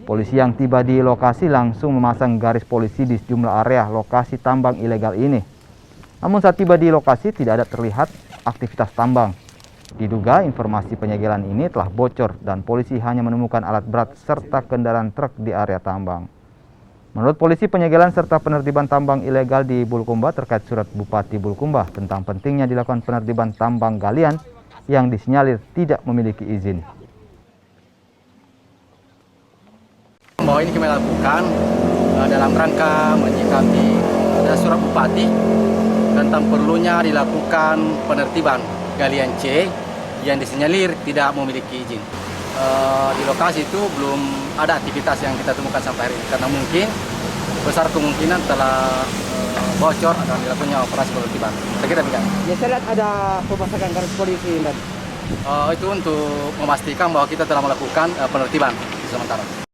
Polisi yang tiba di lokasi langsung memasang garis polisi di sejumlah area lokasi tambang ilegal ini. Namun saat tiba di lokasi tidak ada terlihat aktivitas tambang. Diduga informasi penyegelan ini telah bocor dan polisi hanya menemukan alat berat serta kendaraan truk di area tambang. Menurut polisi, penyegelan serta penertiban tambang ilegal di Bulukumba terkait surat Bupati Bulukumba tentang pentingnya dilakukan penertiban tambang galian yang disinyalir tidak memiliki izin. Bahwa ini kami lakukan dalam rangka menyikapi surat Bupati tentang perlunya dilakukan penertiban galian C yang disinyalir tidak memiliki izin. Di lokasi itu belum ada aktivitas yang kita temukan sampai hari ini karena mungkin besar kemungkinan telah bocor akan dilakukannya operasi penertiban. Saya kira demikian. Ya, saya lihat ada pemasangan garis polisi dan itu untuk memastikan bahwa kita telah melakukan penertiban sementara.